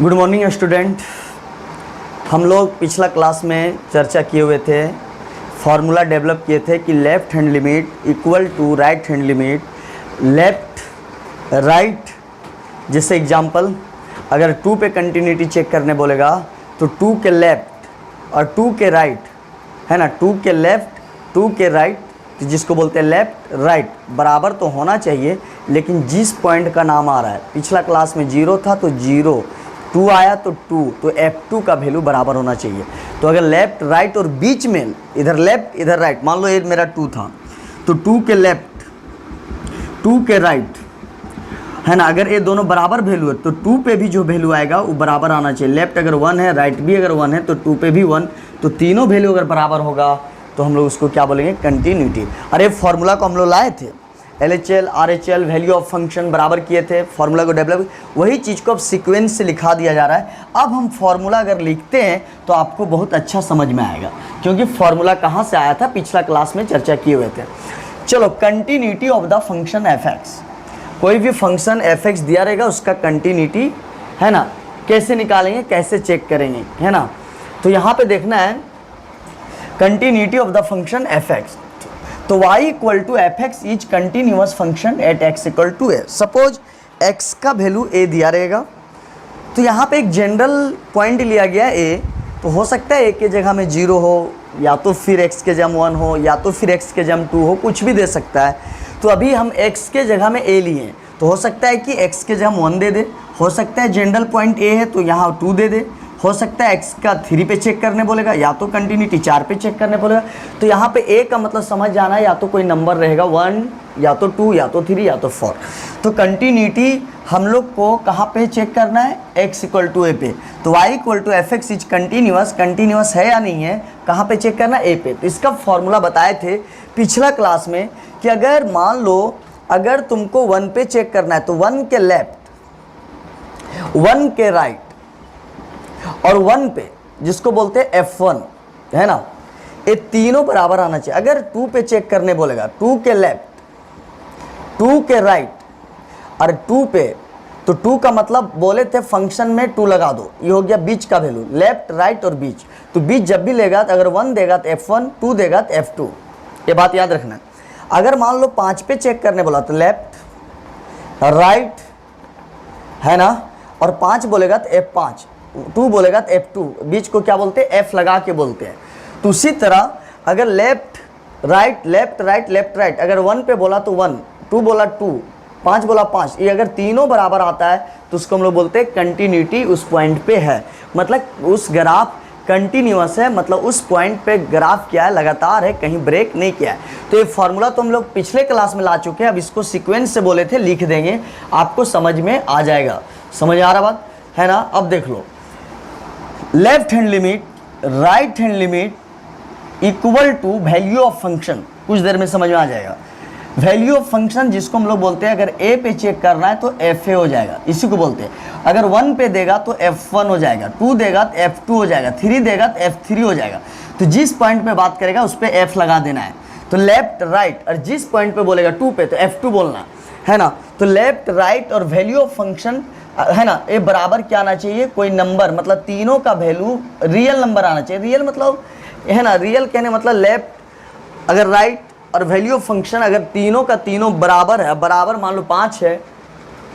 Good morning student. हम लोग पिछला क्लास में चर्चा किए हुए थे, फार्मूला डेवलप किए थे कि left hand limit equal to right hand limit. Left right, जैसे एग्जांपल अगर 2 पे कंटिन्यूटी चेक करने बोलेगा तो 2 के लेफ़्ट और 2 के राइट, है ना, 2 के लेफ़्ट 2 के राइट, जिसको बोलते हैं लेफ़्ट राइट, बराबर तो होना चाहिए। लेकिन जिस पॉइंट का नाम आ रहा है, पिछला क्लास में 0 था तो 0, 2 आया तो 2, तो F2 का वैल्यू बराबर होना चाहिए। तो अगर लेफ़्ट राइट और बीच में इधर लेफ़्ट इधर राइट, मान लो ये मेरा 2 था तो 2 के लेफ़्ट 2 के राइट, है ना, अगर ये दोनों बराबर वैल्यू है तो 2 पे भी जो वैल्यू आएगा वो बराबर आना चाहिए। लेफ़्ट अगर 1 है, राइट भी अगर 1 है तो 2 पे भी 1, तो तीनों वैल्यू अगर बराबर होगा तो हम लोग उसको क्या बोलेंगे, कंटिन्यूटी। अरे फार्मूला को हम लोग लाए थे, LHL RHL value of function बराबर किए थे, फार्मूला को डेवलप, वही चीज़ को अब सीक्वेंस से लिखा दिया जा रहा है। अब हम फार्मूला अगर लिखते हैं तो आपको बहुत अच्छा समझ में आएगा, क्योंकि फार्मूला कहाँ से आया था, पिछला क्लास में चर्चा किए हुए थे। चलो, continuity of the function fx, कोई भी फंक्शन fx दिया रहेगा उसका कंटिन्यूटी, है ना, कैसे निकालेंगे, कैसे चेक करेंगे, है ना। तो यहाँ पे देखना है continuity of the function fx। तो y equal to fx is continuous function at x equal to a। Suppose x का वैल्यू a दिया रहेगा, तो यहाँ पे एक जनरल पॉइंट लिया गया a, तो हो सकता है a के जगह में 0 हो, या तो फिर x के जगह 1 हो, या तो फिर x के जगह 2 हो, कुछ भी दे सकता है। तो अभी हम x के जगह में a लिए, तो हो सकता है कि x के जगह 1 दे दे, हो सकता है जनरल पॉइंट a है तो यहाँ 2 दे दे, हो सकता है x का 3 पे चेक करने बोलेगा, या तो कंटिन्यूटी 4 पे चेक करने बोलेगा। तो यहाँ पे a का मतलब समझ जाना है, या तो कोई नंबर रहेगा 1, या तो 2, या तो 3, या तो 4। तो कंटिन्यूटी हम लोग को कहाँ पे चेक करना है, x इक्वल टू a पे। तो y equal to F X is continuous, continuous है या नहीं है, कहाँ पे चेक करना है, a पे। तो इसका फॉर्मूला बताए थे पिछला क्लास में कि अगर मान लो अगर तुमको 1 पे चेक करना है तो 1 के लेफ्ट 1 के राइट और 1 पे, जिसको बोलते हैं F1, है ना, ये तीनों बराबर आना चाहिए। अगर 2 पे चेक करने बोलेगा, 2 के लेफ्ट 2 के राइट और 2 पे, तो 2 का मतलब बोले थे फंक्शन में 2 लगा दो, ये हो गया बीच का वैल्यू, लेफ्ट राइट और बीच। तो बीच जब भी लेगा तो अगर 1 देगा तो F1, 2 देगा तो F2, ये बात याद रखना है। अगर मान लो 5 पे चेक करने बोला तो लेफ्ट राइट, है ना, और 5 बोलेगा तो F5, 2 बोलेगा तो F2, बीच को क्या बोलते हैं, F लगा के बोलते हैं। तो उसी तरह अगर left right left right left right, अगर 1 पे बोला तो 1, 2 बोला 2, 5 बोला 5, ये अगर तीनों बराबर आता है तो उसको हम लोग बोलते हैं कंटिन्यूटी उस पॉइंट पे है, मतलब उस ग्राफ कंटिन्यूअस है, मतलब उस पॉइंट पे ग्राफ क्या है, लगातार है, कहीं ब्रेक नहीं किया है। तो ये फार्मूला तो हम लोग पिछले क्लास में ला चुके हैं, अब इसको सीक्वेंस से बोले थे, लिख देंगे, आपको समझ में आ जाएगा। समझ आ रहा बात, है ना। अब देख लो, left hand limit right hand limit equal to value of function, कुछ देर में समझ में आ जाएगा। वैल्यू ऑफ फंक्शन जिसको हम लोग बोलते हैं, अगर a पे चेक करना है तो fa हो जाएगा, इसी को बोलते हैं। अगर 1 पे देगा तो F1 हो जाएगा, 2 देगा तो F2 हो जाएगा, 3 देगा तो F3 हो जाएगा। तो जिस पॉइंट पे बात करेगा उस पर F लगा देना है। तो लेफ्ट राइट, और जिस पॉइंट पे बोलेगा 2 पे तो F2 बोलना है ना। तो लेफ्ट राइट और वैल्यू ऑफ फंक्शन, है ना, ये बराबर क्या आना चाहिए, कोई नंबर, मतलब तीनों का वैल्यू रियल नंबर आना चाहिए। रियल मतलब, है ना, रियल कहने मतलब लेफ्ट अगर राइट और वैल्यू ऑफ फंक्शन अगर तीनों का तीनों बराबर है, बराबर मान लो 5 है,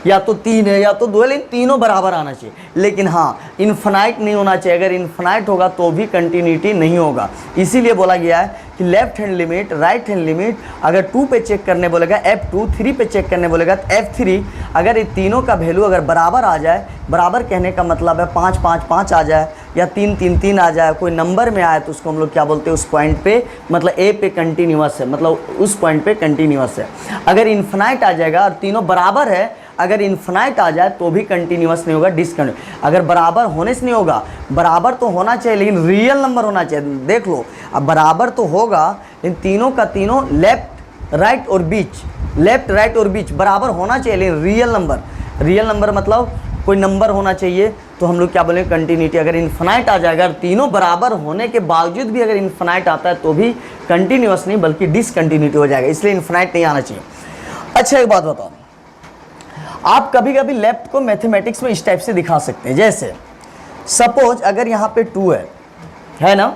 या तो 3 है, या तो 2 है, लेकिन तीनों बराबर आना चाहिए। लेकिन हाँ, इन्फिनाइट नहीं होना चाहिए, अगर इन्फिनाइट होगा तो भी कंटिन्यूटी नहीं होगा। इसीलिए बोला गया है कि left hand limit right hand limit, अगर 2 पे चेक करने बोलेगा F2, 3 पे चेक करने बोलेगा तो F3, अगर ये तीनों का वैल्यू अगर बराबर आ जाए, बराबर कहने का मतलब है 5 5 5 आ जाए, या 3 3 3 आ जाए, कोई नंबर में आए, तो उसको हम लोग क्या बोलते हैं, उस पॉइंट पे, मतलब A पे कंटिन्यूअस है, मतलब उस पॉइंट पे कंटिन्यूअस है। अगर इन्फिनाइट आ जाएगा और तीनों बराबर है, अगर इन्फिनाइट आ जाए तो भी कंटिन्यूअस नहीं होगा, डिसकंटिन्यूअस। अगर बराबर होने से नहीं होगा, बराबर तो होना चाहिए लेकिन रियल नंबर होना चाहिए। देख लो, अब बराबर तो होगा लेकिन तीनों का तीनों लेफ्ट राइट और बीच, लेफ्ट राइट और बीच बराबर होना चाहिए, लेकिन रियल नंबर, रियल नंबर मतलब कोई नंबर होना चाहिए। तो हम लोग क्या बोलेंगे, कंटिन्यूटी। अगर इन्फिनाइट आ जाएगा, तीनों बराबर होने के बावजूद भी अगर इन्फिनाइट आता है तो भी कंटिन्यूअस नहीं बल्कि डिसकंटिन्यूटी हो जाएगा, इसलिए इन्फिनाइट नहीं आना चाहिए। अच्छा, एक बात बताओ, आप कभी कभी लेफ्ट को मैथमेटिक्स में इस टाइप से दिखा सकते हैं, जैसे सपोज अगर यहाँ पे 2 है ना,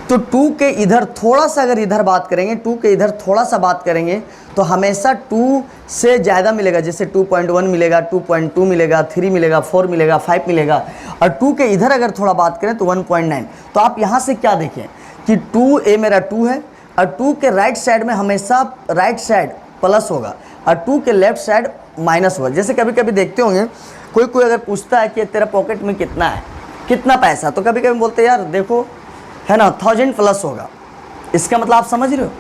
तो 2 के इधर थोड़ा सा अगर इधर बात करेंगे, 2 के इधर थोड़ा सा बात करेंगे तो हमेशा 2 से ज़्यादा मिलेगा, जैसे 2.1 मिलेगा, 2.2 मिलेगा, 3 मिलेगा, 4 मिलेगा, 5 मिलेगा। और 2 के इधर अगर थोड़ा बात करें तो 1.9। तो आप यहाँ से क्या देखें कि 2 मेरा 2 है और 2 के राइट साइड में हमेशा राइट साइड प्लस होगा और 2 के लेफ्ट साइड माइनस होगा। जैसे कभी कभी देखते होंगे कोई अगर पूछता है कि तेरा पॉकेट में कितना है, कितना पैसा, तो कभी कभी बोलते हैं यार देखो है ना 1000 प्लस होगा, इसका मतलब आप समझ रहे हो,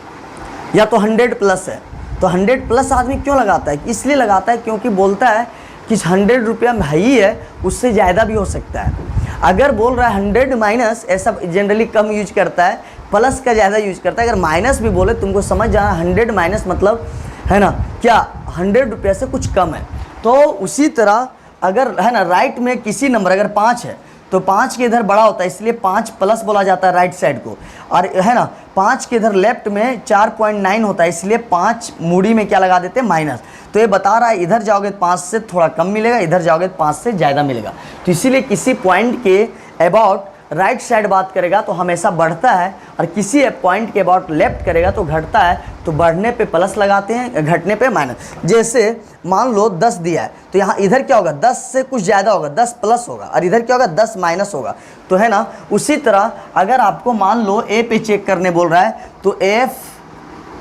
या तो 100 प्लस है। तो 100 प्लस आदमी क्यों लगाता है? इसलिए लगाता है क्योंकि बोलता है कि 100 रुपया ही है, उससे ज़्यादा भी हो सकता है। अगर बोल रहा है 100 माइनस, ऐसा जनरली कम यूज करता है, प्लस का ज़्यादा यूज करता है। अगर माइनस भी बोले तुमको समझ जाना 100 माइनस मतलब है ना क्या 100 रुपये से कुछ कम है। तो उसी तरह अगर है ना राइट में किसी नंबर अगर 5 है तो 5 के इधर बड़ा होता है, इसलिए 5 प्लस बोला जाता है राइट साइड को। और है ना 5 के इधर लेफ्ट में 4.9 होता है, इसलिए 5 मूडी में क्या लगा देते हैं माइनस। तो ये बता रहा है इधर जाओगे 5 से थोड़ा कम मिलेगा, इधर जाओगे 5 से ज़्यादा मिलेगा। तो इसीलिए किसी पॉइंट के अबाउट राइट साइड बात करेगा तो हमेशा बढ़ता है, और किसी पॉइंट के अबाउट लेफ्ट करेगा तो घटता है। तो बढ़ने पे प्लस लगाते हैं, घटने पे माइनस। जैसे मान लो 10 दिया है तो यहाँ इधर क्या होगा 10 से कुछ ज़्यादा होगा, 10 प्लस होगा, और इधर क्या होगा 10 माइनस होगा। तो है ना उसी तरह अगर आपको मान लो ए पे चेक करने बोल रहा है तो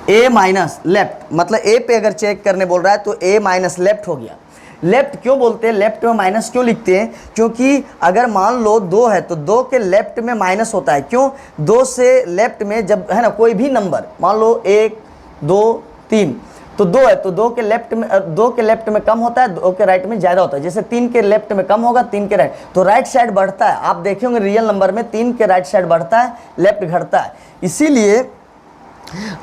ए माइनस लेफ्ट, मतलब ए पे अगर चेक करने बोल रहा है तो ए माइनस लेफ्ट हो गया। लेफ्ट क्यों बोलते हैं, लेफ्ट में माइनस क्यों लिखते हैं? क्योंकि अगर मान लो 2 है तो 2 के लेफ्ट में माइनस होता है। क्यों? 2 से लेफ्ट में जब है ना कोई भी नंबर मान लो 1 2 3 तो 2 है तो 2 के लेफ्ट में कम होता है, 2 के राइट में ज़्यादा होता है। जैसे 3 के लेफ्ट में कम होगा, 3 के राइट, तो राइट साइड बढ़ता है। आप देखेंगे रियल नंबर में 3 के राइट साइड बढ़ता है, लेफ्ट घटता है। इसीलिए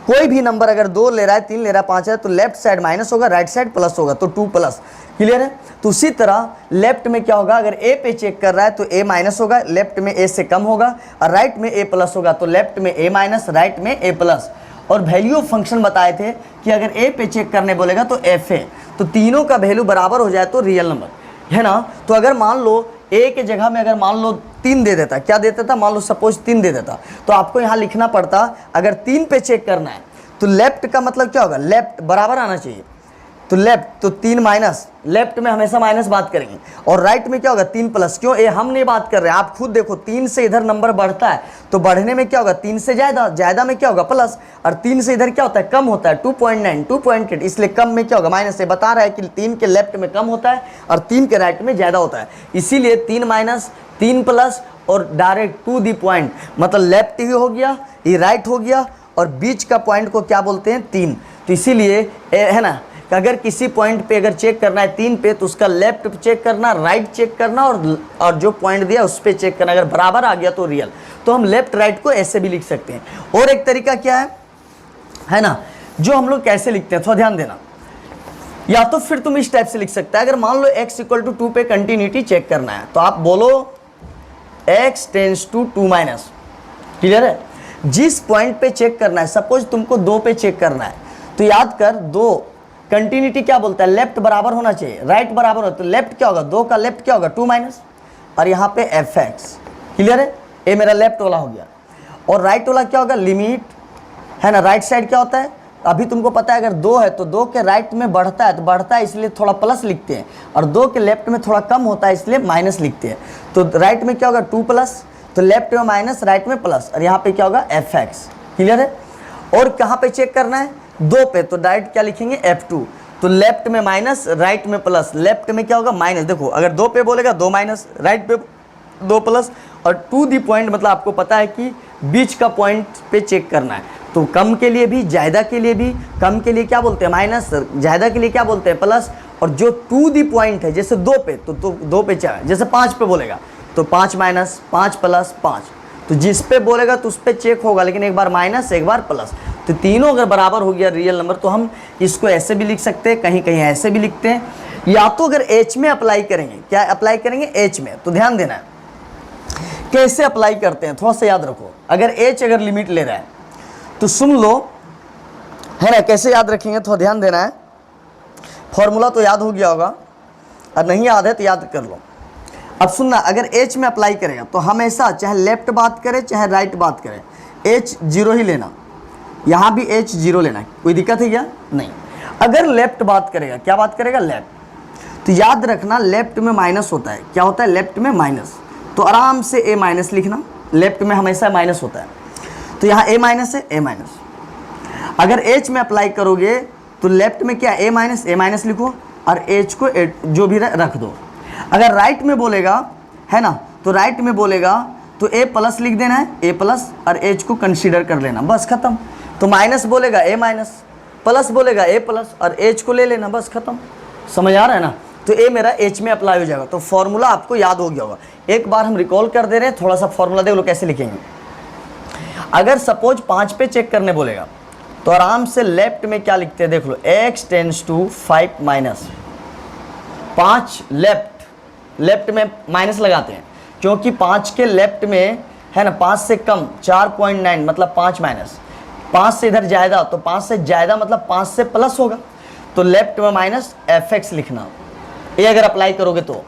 कोई भी नंबर अगर 2 ले रहा है, 3 ले रहा है, 5 है तो लेफ्ट साइड माइनस होगा, राइट साइड प्लस होगा, तो 2 प्लस। क्लियर है? तो उसी तरह लेफ्ट में क्या होगा, अगर ए पे चेक कर रहा है तो ए माइनस होगा, लेफ्ट में ए से कम होगा, और राइट में ए प्लस होगा, तो लेफ्ट में ए माइनस, राइट में ए प्लस। और वैल्यू ऑफ फंक्शन बताए थे कि अगर ए पे चेक करने बोलेगा तो एफ है, तो तीनों का वैल्यू बराबर हो जाए तो रियल नंबर है ना। तो अगर मान लो ए के जगह में अगर मान लो 3 दे देता, क्या देता था, मान लो सपोज 3 दे देता, तो आपको यहाँ लिखना पड़ता अगर 3 पे चेक करना है तो लेफ्ट का मतलब क्या होगा, लेफ्ट बराबर आना चाहिए, तो लेफ्ट तो 3 माइनस, लेफ्ट में हमेशा माइनस बात करेंगे, और राइट में क्या होगा 3 प्लस। क्यों? ये हम नहीं बात कर रहे हैं, आप खुद देखो 3 से इधर नंबर बढ़ता है तो बढ़ने में क्या होगा 3 से ज़्यादा, ज़्यादा में क्या होगा प्लस, और 3 से इधर क्या होता है कम होता है 2.9 2.8, इसलिए कम में क्या होगा माइनस। से बता रहा है कि 3 के लेफ्ट में कम होता है और 3 के राइट में ज़्यादा होता है, इसीलिए 3 माइनस 3 प्लस और डायरेक्ट टू दी पॉइंट, मतलब लेफ्ट ही हो गया, ये राइट हो गया, और बीच का पॉइंट को क्या बोलते हैं 3। तो इसीलिए है ना अगर किसी पॉइंट पे अगर चेक करना है 3 पे तो उसका लेफ्ट चेक करना, राइट चेक करना, और जो पॉइंट दिया उस पे चेक करना, अगर बराबर आ गया तो रियल। तो हम लेफ्ट राइट को ऐसे भी लिख सकते हैं। और एक तरीका क्या है ना, जो हम लोग कैसे लिखते हैं थोड़ा ध्यान देना, या तो फिर तुम इस टाइप से लिख सकते हैं। अगर मान लो x = 2 पे कंटिन्यूटी चेक करना है तो आप बोलो x tends to 2 minus. Clear है? जिस पॉइंट पे चेक करना है, सपोज तुमको 2 पे चेक करना है तो याद कर 2 कंटिन्यूटी क्या बोलता है, लेफ्ट बराबर होना चाहिए, राइट बराबर हो, तो लेफ्ट क्या होगा 2 का लेफ्ट क्या होगा 2 माइनस, और यहाँ पे fx। क्लियर है? ये मेरा लेफ्ट वाला हो गया। और राइट वाला क्या होगा, लिमिट है ना, राइट साइड क्या होता है, अभी तुमको पता है अगर 2 है तो 2 के राइट में बढ़ता है तो बढ़ता है इसलिए थोड़ा प्लस लिखते हैं, और 2 के लेफ्ट में थोड़ा कम होता है इसलिए माइनस लिखते हैं। तो राइट में क्या होगा 2 प्लस, तो लेफ्ट में माइनस, राइट में प्लस, और यहाँ पे क्या होगा fx। क्लियर है? और कहाँ पे चेक करना है 2 पे, तो डायरेक्ट क्या लिखेंगे f2, तो लेफ्ट में माइनस, राइट में प्लस, लेफ्ट में क्या होगा माइनस। देखो अगर 2 पे बोलेगा 2 माइनस, राइट पे 2 प्लस, और टू दी पॉइंट मतलब आपको पता है कि बीच का पॉइंट पे चेक करना है, तो कम के लिए भी, ज़्यादा के लिए भी, कम के लिए क्या बोलते हैं माइनस, ज़्यादा के लिए क्या बोलते हैं प्लस, और जो टू दी पॉइंट है जैसे 2 पे तो 2 पे क्या, जैसे 5 पे बोलेगा तो 5 माइनस, 5 प्लस 5, तो जिस पे बोलेगा तो उस पर चेक होगा, लेकिन एक बार माइनस एक बार प्लस, तो तीनों अगर बराबर हो गया रियल नंबर तो हम इसको ऐसे भी लिख सकते हैं, कहीं कहीं ऐसे भी लिखते हैं, या तो अगर एच में अप्लाई करेंगे, क्या अप्लाई करेंगे एच में, तो ध्यान देना है कैसे अप्लाई करते हैं, थोड़ा सा याद रखो। अगर एच अगर लिमिट ले रहा है तो सुन लो है ना, कैसे याद रखेंगे थोड़ा ध्यान देना है। फॉर्मूला तो याद हो गया होगा, और नहीं याद है तो याद कर लो। अब सुनना, अगर एच में अप्लाई करेगा तो हमेशा चाहे लेफ्ट बात करें चाहे राइट बात करें, एच जीरो ही लेना, यहाँ भी एच जीरो लेना, कोई दिक्कत है क्या? नहीं। अगर लेफ्ट बात करेगा, क्या बात करेगा? लेफ्ट, तो याद रखना लेफ्ट में माइनस होता है। क्या होता है? लेफ्ट में माइनस, तो आराम से ए माइनस लिखना, लेफ्ट में हमेशा माइनस होता है, तो यहाँ ए माइनस है, ए माइनस। अगर एच में अप्लाई करोगे तो लेफ्ट में क्या? ए माइनस लिखो, और एच को जो भी रख दो। अगर राइट में बोलेगा, है ना, तो राइट में बोलेगा तो ए प्लस लिख देना है, ए प्लस, और एच को कंसीडर कर लेना, बस खत्म। तो माइनस बोलेगा ए माइनस, प्लस बोलेगा ए प्लस, और एच को ले लेना, बस खत्म। समझ आ रहा है ना? तो ए मेरा एच में अप्लाई हो जाएगा। तो फॉर्मूला आपको याद हो गया होगा। एक बार हम रिकॉल कर दे रहे हैं, थोड़ा सा फॉर्मूला देख लो कैसे लिखेंगे। अगर सपोज 5 पे चेक करने बोलेगा तो आराम से लेफ्ट में क्या लिखते हैं देख लो, x tends to 5 minus 5, left में माइनस लगाते हैं, क्योंकि 5 के लेफ्ट में है ना 5 से कम 4.9 मतलब 5 माइनस, 5 से इधर ज़्यादा तो 5 से ज़्यादा मतलब 5 से प्लस होगा, तो लेफ्ट में माइनस fx लिखना, ये अगर अप्लाई करोगे तो।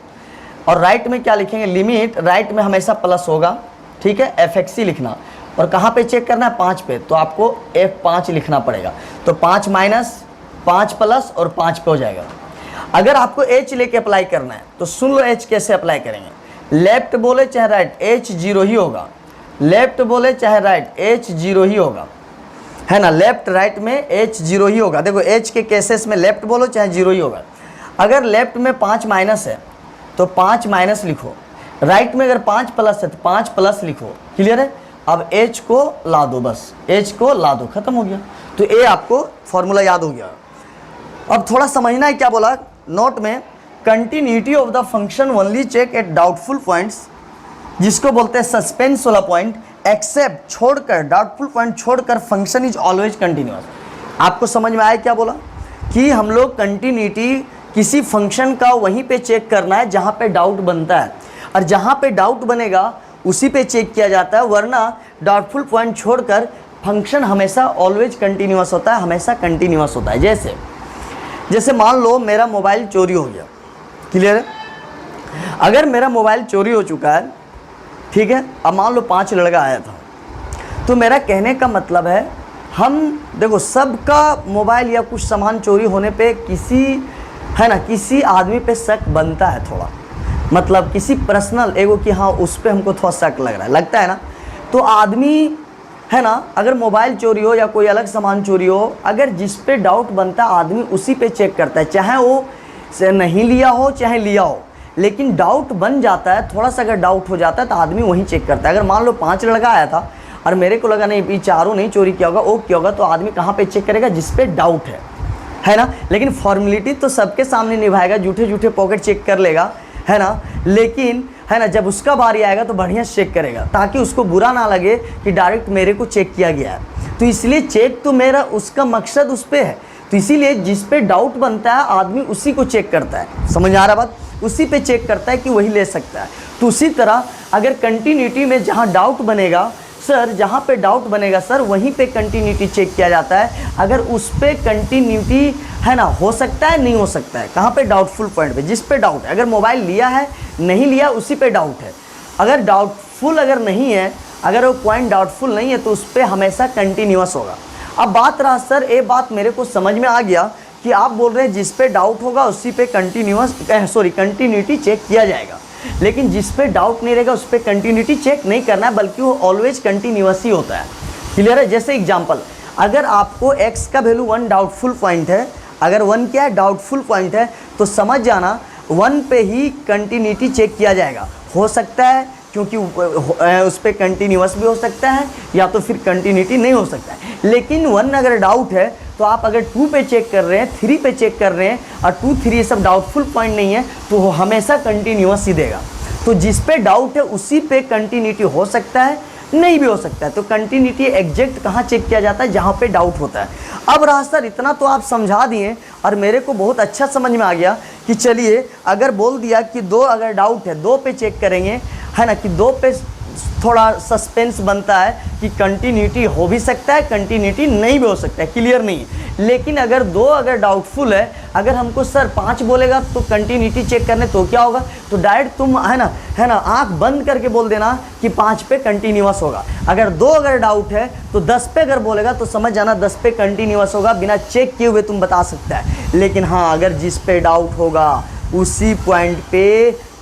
और राइट में क्या लिखेंगे? लिमिट राइट में हमेशा प्लस होगा, ठीक है, fx ही लिखना। और कहाँ पे चेक करना है? 5 पे, तो आपको f5 लिखना पड़ेगा। तो 5 माइनस 5 प्लस और 5 पे हो जाएगा। अगर आपको h लेके अप्लाई करना है तो सुन लो h कैसे अप्लाई करेंगे। लेफ्ट बोले चाहे राइट, h जीरो ही होगा। लेफ्ट बोले चाहे राइट, h जीरो ही होगा, है ना। लेफ्ट राइट में h जीरो ही होगा। देखो h के केसेस में लेफ्ट बोलो चाहे जीरो ही होगा। अगर लेफ्ट में 5 माइनस है तो 5 माइनस लिखो, राइट में अगर 5 प्लस है तो 5 प्लस लिखो। क्लियर है? अब h को ला दो, बस h को ला दो, खत्म हो गया। तो ये आपको फॉर्मूला याद हो गया। अब थोड़ा समझना है क्या बोला नोट में, continuity of the function only check at doubtful points, जिसको बोलते हैं सस्पेंस वाला पॉइंट, एक्सेप्ट छोड़कर, डाउटफुल पॉइंट छोड़कर फंक्शन इज ऑलवेज कंटिन्यूअस। आपको समझ में आया क्या बोला? कि हम लोग कंटिन्यूटी किसी फंक्शन का वहीं पे चेक करना है जहाँ पे डाउट बनता है, और जहाँ पे डाउट बनेगा उसी पे चेक किया जाता है, वरना डाउटफुल पॉइंट छोड़कर फंक्शन हमेशा ऑलवेज कंटिन्यूअस होता है, हमेशा कंटिन्यूअस होता है। जैसे मान लो मेरा मोबाइल चोरी हो गया, क्लियर है? अगर मेरा मोबाइल चोरी हो चुका है, ठीक है, अब मान लो 5 लड़का आया था, तो मेरा कहने का मतलब है, हम देखो सबका मोबाइल या कुछ सामान चोरी होने पे किसी, है ना, किसी आदमी पे शक बनता है थोड़ा, मतलब किसी पर्सनल एगो कि हाँ उस पर हमको थोड़ा शक लग रहा है, लगता है ना। तो आदमी, है ना, अगर मोबाइल चोरी हो या कोई अलग सामान चोरी हो, अगर जिस पे डाउट बनता है आदमी उसी पे चेक करता है, चाहे वो से नहीं लिया हो चाहे लिया हो, लेकिन डाउट बन जाता है, थोड़ा सा अगर डाउट हो जाता है तो आदमी वहीं चेक करता है। अगर मान लो 5 लड़का आया था और मेरे को लगा नहीं ये चारों नहीं चोरी किया होगा, वो किया होगा, तो आदमी कहाँ पे चेक करेगा? जिस पे डाउट है ना। लेकिन फॉर्मेलिटी तो सबके सामने निभाएगा, झूठे झूठे पॉकेट चेक कर लेगा, है ना, लेकिन है ना जब उसका बारी आएगा तो बढ़िया चेक करेगा, ताकि उसको बुरा ना लगे कि डायरेक्ट मेरे को चेक किया गया है। तो इसलिए चेक तो मेरा, उसका मकसद उस पर है, तो इसीलिए जिस पे डाउट बनता है आदमी उसी को चेक करता है। समझ आ रहा बात? उसी पे चेक करता है कि वही ले सकता है। तो उसी तरह अगर कंटिन्यूटी में जहाँ डाउट बनेगा सर, जहाँ पे डाउट बनेगा सर वहीं पे कंटिन्यूटी चेक किया जाता है। अगर उस पे कंटिन्यूटी, है ना, हो सकता है नहीं हो सकता है, कहाँ पे? डाउटफुल पॉइंट पे, जिस पे डाउट है। अगर मोबाइल लिया है नहीं लिया उसी पे डाउट है। अगर डाउटफुल अगर नहीं है, अगर वो पॉइंट डाउटफुल नहीं है तो उस पर हमेशा कंटिन्यूअस होगा। अब बात रहा सर, ये बात मेरे को समझ में आ गया कि आप बोल रहे हैं जिस पे डाउट होगा उसी पे कंटिन्यूटी चेक किया जाएगा, लेकिन जिस पे डाउट नहीं रहेगा उस पर कंटिन्यूटी चेक नहीं करना है, बल्कि वो ऑलवेज कंटिन्यूअस ही होता है। क्लियर है? जैसे एग्जांपल, अगर आपको x का वैल्यू 1 डाउटफुल पॉइंट है, अगर 1 क्या है? डाउटफुल पॉइंट है, तो समझ जाना 1 पे ही कंटिन्यूटी चेक किया जाएगा। हो सकता है क्योंकि उस पर कंटिन्यूअस भी हो सकता है, या तो फिर कंटिन्यूटी नहीं हो सकता है। लेकिन 1 अगर डाउट है तो आप अगर 2 पे चेक कर रहे हैं, 3 पे चेक कर रहे हैं, और 2, 3 ये सब डाउटफुल पॉइंट नहीं है, तो वो हमेशा कंटिन्यूअस ही देगा। तो जिस पे डाउट है उसी पे कंटिन्यूटी हो सकता है, नहीं भी हो सकता है। तो कंटिन्यूटी एग्जैक्ट कहाँ चेक किया जाता है? जहाँ पे डाउट होता है। अब रहा सर, इतना तो आप समझा दिए और मेरे को बहुत अच्छा समझ में आ गया कि चलिए अगर बोल दिया कि 2 अगर डाउट है 2 पे चेक करेंगे, है ना, कि 2 पे थोड़ा सस्पेंस बनता है कि कंटिन्यूटी हो भी सकता है, कंटिन्यूटी नहीं भी हो सकता है, क्लियर नहीं है। लेकिन अगर दो अगर डाउटफुल है, अगर हमको सर 5 बोलेगा तो कंटिन्यूटी चेक करने तो क्या होगा, तो डायरेक्ट तुम है ना आंख बंद करके बोल देना कि 5 पे कंटिन्यूअस होगा। अगर 2 अगर डाउट है तो 10 पे अगर बोलेगा तो समझ जाना 10 पे कंटिन्यूअस होगा, बिना चेक किए हुए तुम बता सकता है। लेकिन हाँ, अगर जिस पे डाउट होगा उसी पॉइंट पे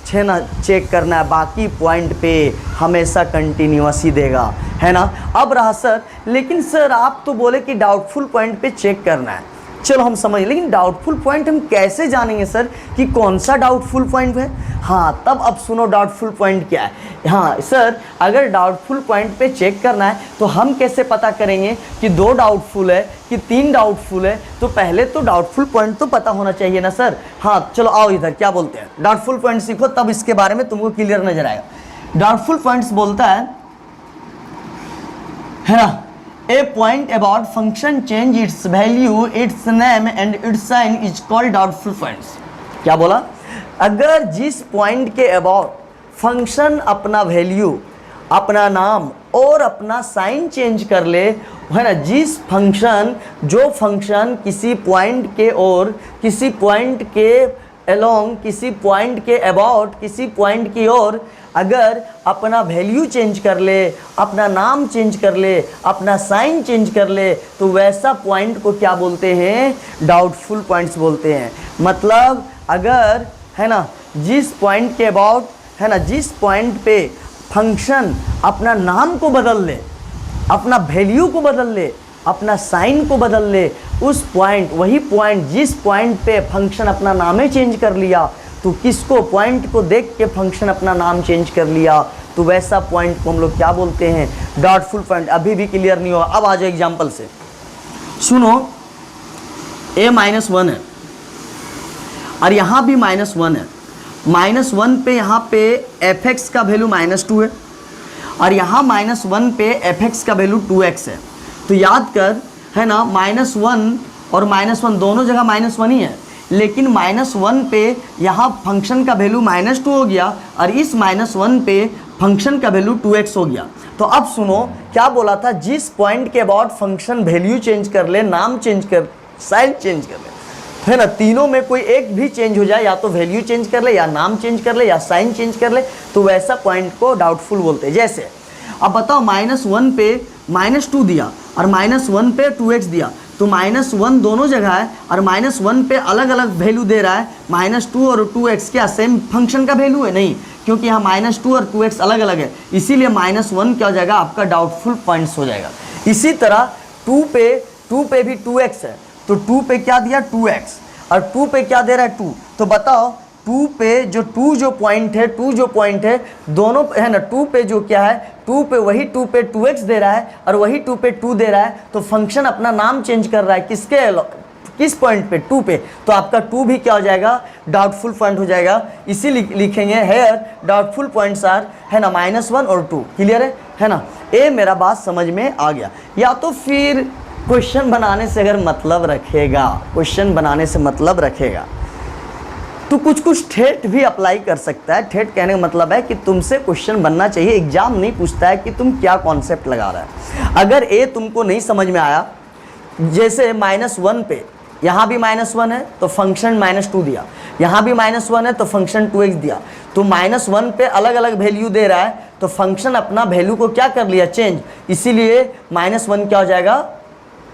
है ना चेक करना है, बाकी पॉइंट पे हमेशा कंटिन्यूअस ही देगा, है ना। अब रहा सर, लेकिन सर आप तो बोले कि डाउटफुल पॉइंट पे चेक करना है, चलो हम समझ, लेकिन डाउटफुल पॉइंट हम कैसे जानेंगे सर कि कौन सा डाउटफुल पॉइंट है। हाँ, तब अब सुनो डाउटफुल पॉइंट क्या है। हाँ सर, अगर डाउटफुल पॉइंट पे चेक करना है तो हम कैसे पता करेंगे कि 2 डाउटफुल है कि 3 डाउटफुल है, तो पहले तो डाउटफुल पॉइंट तो पता होना चाहिए ना सर। हाँ चलो आओ इधर, क्या बोलते हैं, डाउटफुल पॉइंट सीखो तब इसके बारे में तुमको क्लियर नजर आएगा। डाउटफुल पॉइंट्स बोलता है ना, A point about function change its value, its name and its sign is called doubtful points। क्या बोला, अगर जिस पॉइंट के अबाउट फंक्शन अपना वैल्यू, अपना नाम और अपना साइन चेंज कर ले, है ना, जिस फंक्शन जो फंक्शन किसी पॉइंट के और किसी पॉइंट के अलोंग, किसी पॉइंट के अबाउट, किसी पॉइंट की ओर अगर अपना वैल्यू चेंज कर ले, अपना नाम चेंज कर ले, अपना साइन चेंज कर ले, तो वैसा पॉइंट को क्या बोलते हैं, डाउटफुल पॉइंट्स बोलते हैं। मतलब अगर है ना जिस पॉइंट के अबाउट, है ना, जिस पॉइंट पे फंक्शन अपना नाम को बदल ले, अपना वैल्यू को बदल ले, अपना साइन को बदल ले, उस पॉइंट, वही पॉइंट जिस पॉइंट पे फंक्शन अपना नाम ही चेंज कर लिया, तो किसको, पॉइंट को देख के फंक्शन अपना नाम चेंज कर लिया, तो वैसा पॉइंट को हम लोग क्या बोलते हैं, डाउटफुल पॉइंट। अभी भी क्लियर नहीं हुआ, अब आ जाओ एग्जांपल से सुनो। a-1 है और यहाँ भी -1 है, -1 पे यहाँ पे f(x) का वैल्यू -2 है और यहाँ -1 पे f(x) का वैल्यू 2x है। तो याद कर, है ना, -1 और -1 दोनों जगह -1 ही है, लेकिन -1 पे यहाँ फंक्शन का वैल्यू -2 हो गया और इस -1 पे फंक्शन का वैल्यू 2x हो गया। तो अब सुनो क्या बोला था, जिस पॉइंट के अबाउट फंक्शन वैल्यू चेंज कर ले, नाम चेंज कर, साइन चेंज कर ले, है ना, तीनों में कोई एक भी चेंज हो जाए, या तो वैल्यू चेंज कर ले, या नाम चेंज कर ले, या साइन चेंज कर ले, तो वैसा पॉइंट को डाउटफुल बोलते हैं। जैसे अब बताओ, -1 पे -2 दिया और -1 पे 2x दिया, तो -1 दोनों जगह है और -1 पे अलग अलग वैल्यू दे रहा है, -2 और 2x क्या सेम फंक्शन का वैल्यू है, नहीं, क्योंकि यहाँ -2 और 2x अलग अलग है, इसीलिए -1 क्या हो जाएगा, आपका डाउटफुल पॉइंट्स हो जाएगा। इसी तरह 2 पे भी 2x है, तो 2 पे क्या दिया, 2x, और 2 पे क्या दे रहा है, 2, तो बताओ 2 पे जो पॉइंट है, दोनों है ना, 2 पे जो क्या है, 2 पे वही 2 पे 2x दे रहा है और वही 2 पे 2 दे रहा है, तो फंक्शन अपना नाम चेंज कर रहा है, किस पॉइंट पे, 2 पे, तो आपका 2 भी क्या हो जाएगा, डाउटफुल पॉइंट हो जाएगा। इसी लिखेंगे हेयर डाउटफुल पॉइंट्स आर, है ना, -1 और 2, क्लियर है ना। ये मेरा बात समझ में आ गया। या तो फिर क्वेश्चन बनाने से अगर मतलब रखेगा, क्वेश्चन बनाने से मतलब रखेगा तो कुछ ठेठ भी अप्लाई कर सकता है। ठेठ कहने का मतलब है कि तुमसे क्वेश्चन बनना चाहिए, एग्जाम नहीं पूछता है कि तुम क्या कॉन्सेप्ट लगा रहा है। अगर ए तुमको नहीं समझ में आया, जैसे -1 पे यहाँ भी -1 है तो फंक्शन -2 दिया, यहाँ भी -1 है तो फंक्शन 2x दिया, तो -1 पे अलग अलग वैल्यू दे रहा है, तो फंक्शन अपना वैल्यू को क्या कर लिया, चेंज, इसीलिए -1 क्या हो जाएगा,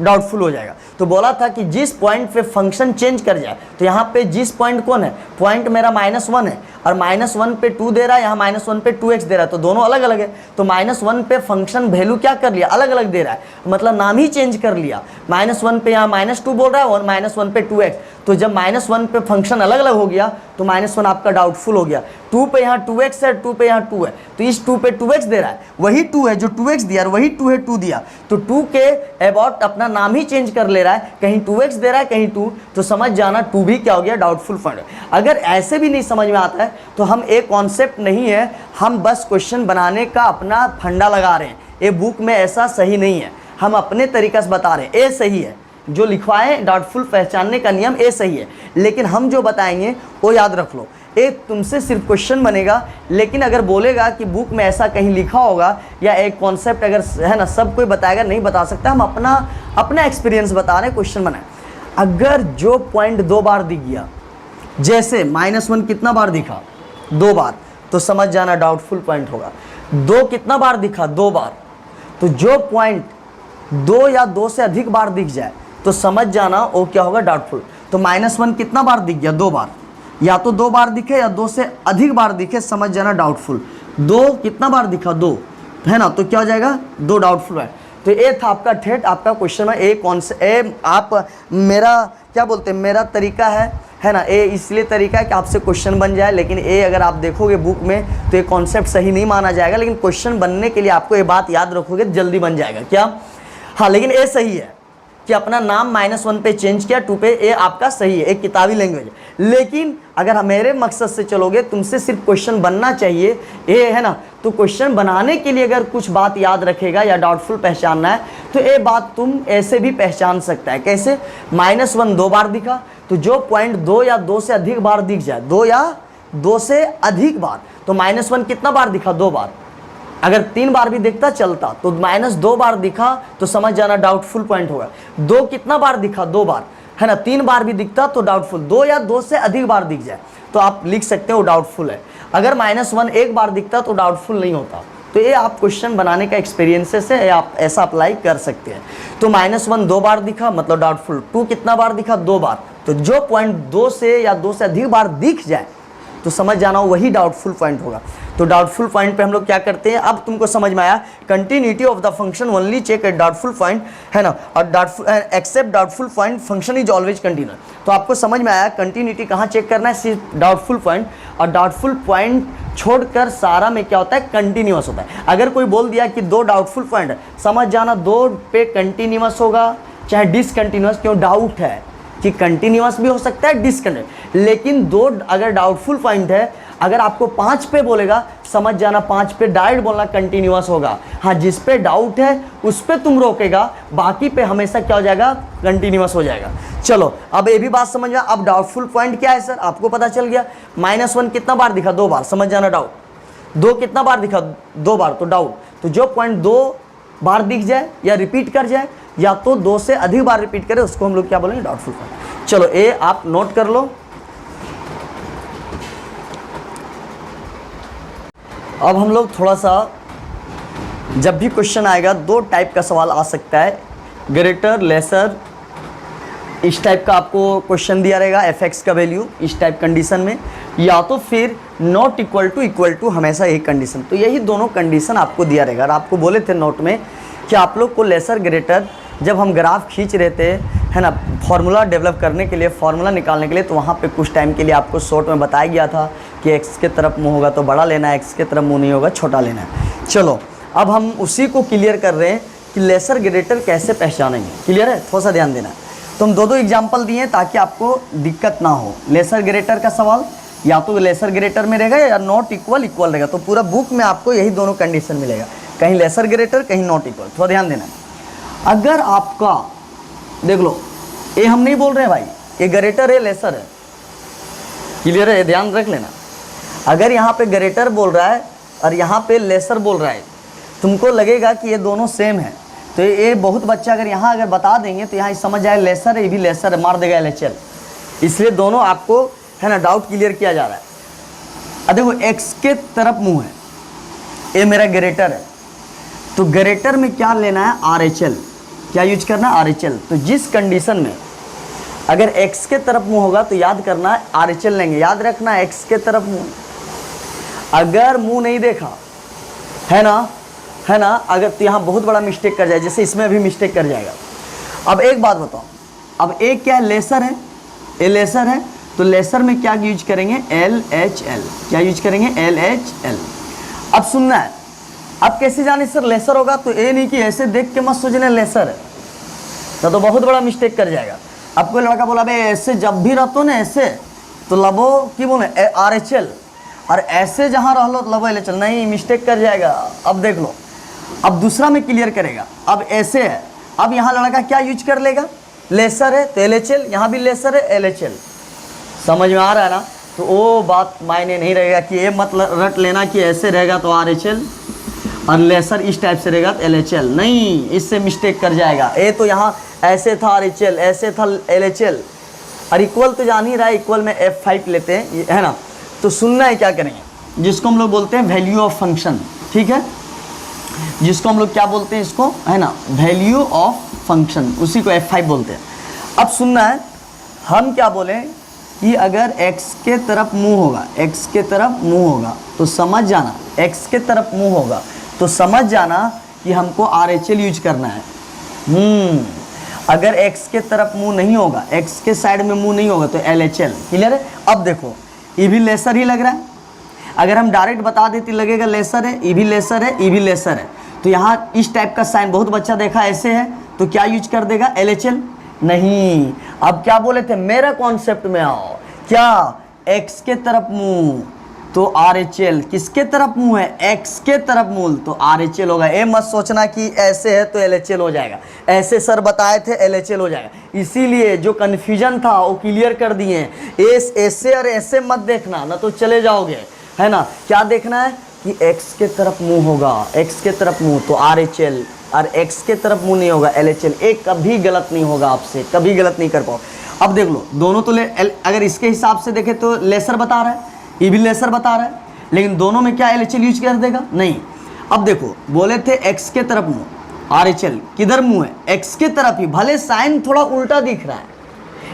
डाउटफुल हो जाएगा। तो बोला था कि जिस पॉइंट पे फंक्शन चेंज कर जाए, तो यहाँ पे जिस पॉइंट कौन है, पॉइंट मेरा -1 है और -1 पे 2 दे रहा है, यहाँ -1 पे 2x दे रहा है, तो दोनों अलग अलग है, तो -1 पे फंक्शन वैल्यू क्या कर लिया, अलग अलग दे रहा है, मतलब नाम ही चेंज कर लिया। -1 पे यहाँ -2 बोल रहा है और -1 पे 2x, तो जब -1 पे फंक्शन अलग अलग हो गया तो -1 आपका डाउटफुल हो गया। 2 पे यहाँ 2x है, 2 पे यहाँ 2 है, तो इस 2 पे 2x दे रहा है, वही 2 है जो 2x दिया और वही 2 है 2 दिया, तो 2 के अबाउट अपना नाम ही चेंज कर ले रहा है, कहीं 2x दे रहा है कहीं 2, तो समझ जाना 2 भी क्या हो गया, डाउटफुल पॉइंट। अगर ऐसे भी नहीं समझ में आता है तो हम एक कॉन्सेप्ट नहीं है, हम बस क्वेश्चन बनाने का अपना फंडा लगा रहे हैं, ये बुक में ऐसा सही नहीं है, हम अपने तरीक़े से बता रहे हैं, ए सही है, जो लिखवाए डाउटफुल पहचानने का नियम ए सही है, लेकिन हम जो बताएंगे वो याद रख लो। एक तुमसे सिर्फ क्वेश्चन बनेगा, लेकिन अगर बोलेगा कि बुक में ऐसा कहीं लिखा होगा या एक कॉन्सेप्ट अगर है ना सब कोई बताएगा, नहीं बता सकता। हम अपना एक्सपीरियंस बता रहे हैं, क्वेश्चन बनाए। अगर जो पॉइंट 2 बार दिख गया, जैसे -1 कितना बार दिखा, 2 बार, तो समझ जाना डाउटफुल पॉइंट होगा। 2 कितना बार दिखा, 2 बार, तो जो पॉइंट 2 या 2 से अधिक बार दिख जाए तो समझ जाना वो क्या होगा, डाउटफुल। तो -1 कितना बार दिख गया, 2 बार, या तो 2 बार दिखे या 2 से अधिक बार दिखे, समझ जाना डाउटफुल। 2 कितना बार दिखा, 2, है ना, तो क्या हो जाएगा, 2 डाउटफुल है। तो ये था आपका ठेठ आपका क्वेश्चन है। ए कौन से ए आप मेरा क्या बोलते हैं, मेरा तरीका है ना, ए इसलिए तरीका है कि आपसे क्वेश्चन बन जाए, लेकिन ए अगर आप देखोगे बुक में तो ये कॉन्सेप्ट सही नहीं माना जाएगा, लेकिन क्वेश्चन बनने के लिए आपको ये बात याद रखोगे जल्दी बन जाएगा क्या। हाँ, लेकिन ए सही है कि अपना नाम -1 पे चेंज किया, 2 पे, ये आपका सही है, एक किताबी लैंग्वेज है। लेकिन अगर मेरे मकसद से चलोगे, तुमसे सिर्फ क्वेश्चन बनना चाहिए, ये है ना, तो क्वेश्चन बनाने के लिए अगर कुछ बात याद रखेगा या डाउटफुल पहचानना है, तो ये बात तुम ऐसे भी पहचान सकता है। कैसे, -1 2 बार दिखा, तो जो पॉइंट 2 या 2 से अधिक बार दिख जाए, 2 या 2 से अधिक बार, तो -1 कितना बार दिखा, 2 बार। अगर 3 बार भी दिखता चलता, तो -2 बार दिखा तो समझ जाना डाउटफुल पॉइंट होगा। 2 कितना बार दिखा, 2 बार, है ना, 3 बार भी दिखता तो डाउटफुल। 2 या 2 से अधिक बार दिख जाए तो आप लिख सकते हो डाउटफुल है। अगर -1 1 बार दिखता तो डाउटफुल नहीं होता। तो ये आप क्वेश्चन बनाने का एक्सपीरियंसेस है, आप ऐसा अप्लाई कर सकते हैं। तो -1 2 बार दिखा मतलब डाउटफुल। 2 कितना बार दिखा, 2 बार, तो जो पॉइंट 2 से या 2 से अधिक बार दिख जाए तो समझ जाना वही डाउटफुल पॉइंट होगा। तो डाउटफुल पॉइंट पे हम लोग क्या करते हैं, अब तुमको समझ में आया, continuity of the function only check at doubtful point, है ना, और doubtful except doubtful point function is always continuous. तो आपको समझ में आया कंटिन्यूटी कहाँ चेक करना है, सिर्फ डाउटफुल पॉइंट, और डाउटफुल पॉइंट छोड़कर सारा में क्या होता है, कंटिन्यूअस होता है। अगर कोई बोल दिया कि 2 डाउटफुल पॉइंट, समझ जाना 2 पे कंटिन्यूअस होगा चाहे डिसकंटिन्यूअस, क्यों, डाउट है कि कंटिन्यूअस भी हो सकता है डिसकंटिन्यूअस। लेकिन 2 अगर डाउटफुल पॉइंट है, अगर आपको 5 पे बोलेगा, समझ जाना 5 पे डायरेक्ट बोलना कंटिन्यूअस होगा। हाँ, जिस पे डाउट है उस पे तुम रोकेगा, बाकी पे हमेशा क्या हो जाएगा, कंटिन्यूअस हो जाएगा। चलो अब ये भी बात समझ में। अब डाउटफुल पॉइंट क्या है सर, आपको पता चल गया। -1 कितना बार दिखा, 2 बार, समझ जाना डाउट। 2 कितना बार दिखा, 2 बार, तो डाउट। तो जो पॉइंट 2 बार दिख जाए या रिपीट कर जाए, या तो 2 से अधिक बार रिपीट करे, उसको हम लोग क्या बोलेंगे, डाउटफुल पॉइंट। चलो ये आप नोट कर लो। अब हम लोग थोड़ा सा, जब भी क्वेश्चन आएगा 2 टाइप का सवाल आ सकता है, ग्रेटर लेसर, इस टाइप का आपको क्वेश्चन दिया रहेगा, fx का वैल्यू इस टाइप कंडीशन में, या तो फिर नॉट इक्वल टू हमेशा एक कंडीशन। तो यही दोनों कंडीशन आपको दिया रहेगा। और आपको बोले थे नोट में कि आप लोग को लेसर ग्रेटर, जब हम ग्राफ खींच रहे थे, है ना, फार्मूला डेवलप करने के लिए, फार्मूला निकालने के लिए, तो वहाँ पे कुछ टाइम के लिए आपको शॉर्ट में बताया गया था कि x के तरफ मुँह होगा तो बड़ा लेना है, x के तरफ मुँह नहीं होगा छोटा लेना है। चलो अब हम उसी को क्लियर कर रहे हैं कि लेसर ग्रेटर कैसे पहचानेंगे। क्लियर है, थोड़ा सा ध्यान देना। तो हम 2 एग्जाम्पल दिए ताकि आपको दिक्कत ना हो। लेसर ग्रेटर का सवाल या तो लेसर ग्रेटर में रहेगा या नॉट इक्वल रहेगा। तो पूरा बुक में आपको यही दोनों कंडीशन मिलेगा, कहीं लेसर ग्रेटर कहीं नॉट इक्वल। थोड़ा ध्यान देना। अगर आपका देख लो, ये हम नहीं बोल रहे हैं भाई, ये ग्रेटर है लेसर है, क्लियर है, ध्यान रख लेना। अगर यहाँ पे ग्रेटर बोल रहा है और यहाँ पे लेसर बोल रहा है, तुमको लगेगा कि ये दोनों सेम है। तो ये बहुत बच्चा अगर यहाँ अगर बता देंगे तो यहाँ समझ जाए लेसर है, ये भी लेसर है, मार देगा LHL। इसलिए दोनों आपको, है ना, डाउट क्लियर किया जा रहा है। अब देखो x के तरफ मुँह है, ये मेरा ग्रेटर है, तो ग्रेटर में क्या लेना है, RHL। क्या यूज करना है, RHL। तो जिस कंडीशन में अगर x के तरफ मुँह होगा तो याद करना है RHL लेंगे। याद रखना x के तरफ मुँह, अगर मुँह नहीं देखा, है ना, अगर तो यहाँ बहुत बड़ा मिस्टेक कर जाए, जैसे इसमें भी मिस्टेक कर जाएगा। अब एक बात बताओ, अब एक क्या है, लेसर है, ये लेसर है, तो लेसर में क्या यूज करेंगे, LHL। क्या यूज करेंगे, LHL। अब सुनना है, अब कैसे जाने सर लेसर होगा, तो ये नहीं कि ऐसे देख के मत सोचना लेसर है, तो बहुत बड़ा मिस्टेक कर जाएगा। अब कोई लड़का बोला भाई ऐसे जब भी रहते हो ना ऐसे, तो लबो की बोले RHL, और ऐसे जहाँ रह लो तो लबो LHL, नहीं मिस्टेक कर जाएगा। अब देख लो, अब दूसरा में क्लियर करेगा। अब ऐसे है, अब यहाँ लड़का क्या यूज कर लेगा, लेसर है तो LHL, यहाँ भी लेसर है LHL। समझ में आ रहा है ना? तो वो बात मायने नहीं रहेगा कि ये मतलब रट लेना कि ऐसे रहेगा तो RHL और लेसर इस टाइप से रहेगा तो LHL, नहीं, इससे मिस्टेक कर जाएगा। ए तो यहाँ ऐसे था RHL, ऐसे था LHL, और इक्वल तो जान ही रहा है, इक्वल में F5 लेते हैं, है ना? तो सुनना है क्या करेंगे, जिसको हम लोग बोलते हैं वैल्यू ऑफ फंक्शन, ठीक है, जिसको हम लोग क्या बोलते हैं इसको, है ना, वैल्यू ऑफ फंक्शन, उसी को F5 बोलते हैं। अब सुनना है, हम क्या बोलें कि अगर x के तरफ मुंह होगा, x के तरफ मुंह होगा तो समझ जाना, x के तरफ मुंह होगा तो समझ जाना कि हमको RHL यूज करना है। अगर x के तरफ मुंह नहीं होगा, x के साइड में मुंह नहीं होगा तो LHL। क्लियर है? अब देखो, ये भी लेसर ही लग रहा है, अगर हम डायरेक्ट बता देते लगेगा लेसर है, ये भी लेसर है, ये भी लेसर है, तो यहाँ इस टाइप का साइन बहुत बच्चा देखा ऐसे है, तो क्या यूज कर देगा, LHL। नहीं, अब क्या बोले थे, मेरा कॉन्सेप्ट में आओ, क्या x के तरफ मुंह तो RHL, किसके तरफ मुंह है, x के तरफ मुंह तो RHL होगा। ये मत सोचना कि ऐसे है तो LHL हो जाएगा, ऐसे सर बताए थे LHL हो जाएगा। इसीलिए जो कन्फ्यूजन था वो क्लियर कर दिए, ऐसे और ऐसे मत देखना, ना तो चले जाओगे, है ना? क्या देखना है कि x के तरफ मुंह होगा, x के तरफ मुंह तो RHL, और x के तरफ मुंह नहीं होगा LHL। एक कभी गलत नहीं होगा आपसे, कभी गलत नहीं कर पाओ। अब देख लो, दोनों तो अगर इसके हिसाब से देखें तो लेसर बता रहा है, ये भी लेसर बता रहा है, लेकिन दोनों में क्या LHL यूज कर देगा, नहीं। अब देखो, बोले थे x के तरफ मुंह, RHL किधर मुंह है, x के तरफ ही, भले साइन थोड़ा उल्टा दिख रहा है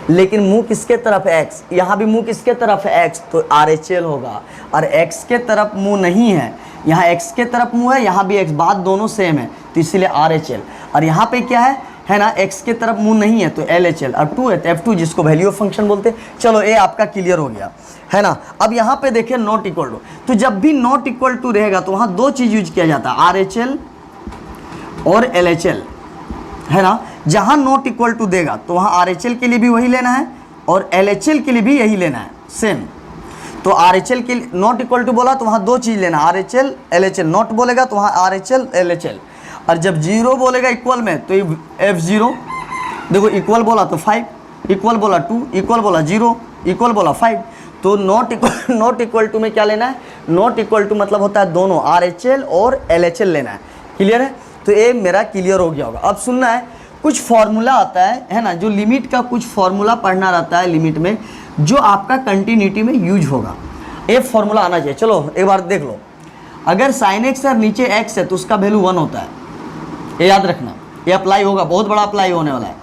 लेकिन मुंह किसके तरफ है, x, यहाँ भी मुंह किसके तरफ है, x, तो RHL होगा। और x के तरफ मुंह नहीं है, यहाँ x के तरफ मुंह है, यहाँ भी x, बात दोनों सेम है, तो इसीलिए RHL। और यहाँ पे क्या है ना, x के तरफ मुंह नहीं है तो LHL, और 2 है तो F2, जिसको वैल्यू ऑफ फंक्शन बोलते हैं। चलो, ये आपका क्लियर हो गया, है ना? अब यहाँ पे देखिए नॉट इक्वल टू, तो जब भी नॉट इक्वल टू रहेगा तो वहाँ दो चीज़ यूज किया जाता है, RHL और LHL, है ना? जहाँ नॉट इक्वल टू देगा तो वहाँ RHL के लिए भी वही लेना है और LHL के लिए भी यही लेना है, सेम। तो RHL के लिए नॉट इक्वल टू बोला तो वहाँ दो चीज़ लेना, RHL LHL, नॉट बोलेगा तो वहाँ RHL LHL, और जब जीरो बोलेगा इक्वल में तो F0। देखो, इक्वल बोला तो 5, इक्वल बोला 2, इक्वल बोला 0, इक्वल बोला 5, तो नॉट इक्वल टू में क्या लेना है, नॉट इक्वल टू मतलब होता है दोनों RHL और LHL लेना है। क्लियर है? तो ये मेरा क्लियर हो गया होगा। अब सुनना है, कुछ फॉर्मूला आता है ना, जो लिमिट का कुछ फॉर्मूला पढ़ना रहता है लिमिट में, जो आपका कंटिन्यूटी में यूज होगा, ये फॉर्मूला आना चाहिए। चलो एक बार देख लो, अगर sin x और नीचे x है तो उसका वैल्यू 1 होता है, ये याद रखना, ये अप्लाई होगा, बहुत बड़ा अप्लाई होने वाला है।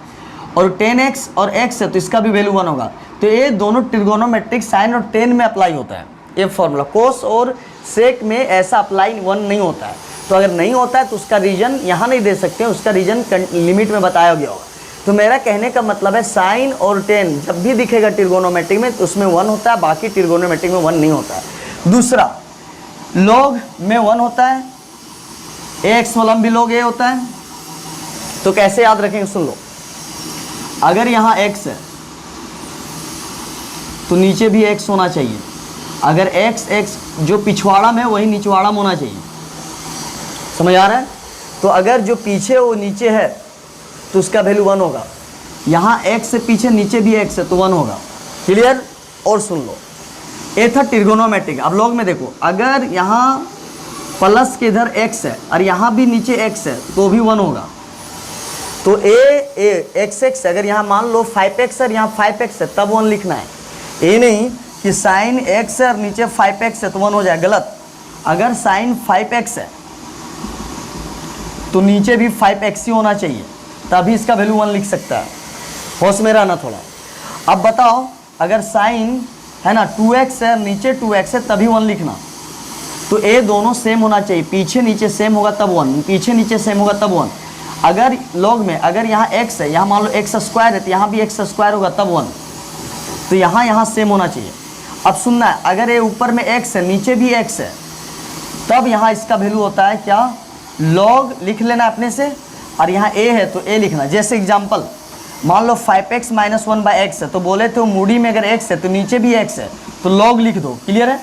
और 10x और x है तो इसका भी वैल्यू 1 होगा, तो ये दोनों ट्रिगोनोमेट्रिक साइन और टेन में अप्लाई होता है ये फॉर्मूला। कोस और सेक में ऐसा अप्लाई 1 नहीं होता है, तो अगर नहीं होता है तो उसका रीजन यहाँ नहीं दे सकते, उसका रीजन लिमिट में बताया गया होगा। तो मेरा कहने का मतलब है साइन और टेन जब भी दिखेगा ट्रिगोनोमेट्रिक में तो उसमें 1 होता है, बाकी ट्रिगोनोमेट्रिक में 1 नहीं होता है। दूसरा, लॉग में 1 होता है, एक्स वाला भी लॉग ए होता है। तो कैसे याद रखेंगे, सुन लो, अगर यहाँ x है तो नीचे भी x होना चाहिए, अगर x जो पिछवाड़ा में वही निचवाड़ा में होना चाहिए, समझ आ रहा है? तो अगर जो पीछे वो नीचे है तो उसका वैल्यू 1 होगा, यहाँ x से पीछे नीचे भी x है तो 1 होगा। क्लियर? और सुन लो, ये था ट्रिगोनोमेट्रिक। अब लॉग में देखो, अगर यहाँ प्लस के इधर x है और यहाँ भी नीचे x है तो भी 1 होगा। तो x अगर यहाँ मान लो 5x और यहाँ 5x है तब 1 लिखना है, ये नहीं कि साइन x है और नीचे 5x है तो 1 हो जाए, गलत। अगर साइन 5x है तो नीचे भी 5x ही होना चाहिए, तभी इसका वैल्यू 1 लिख सकता है। होश में रहना थोड़ा। अब बताओ, अगर साइन है ना 2x है नीचे 2x है तभी 1 लिखना, तो ये दोनों सेम होना चाहिए, पीछे नीचे सेम होगा तब 1, पीछे नीचे सेम होगा तब 1। अगर लॉग में अगर यहाँ x है, यहाँ मान लो x स्क्वायर है तो यहाँ भी x स्क्वायर होगा तब 1, तो यहाँ सेम होना चाहिए। अब सुनना है, अगर ये ऊपर में x है नीचे भी x है तब यहाँ इसका वैल्यू होता है क्या, लॉग लिख लेना अपने से, और यहाँ a है तो a लिखना। जैसे एग्जांपल मान लो 5x - 1/x है, तो बोले थे मूडी में अगर x है तो नीचे भी x है तो लॉग लिख दो। क्लियर है?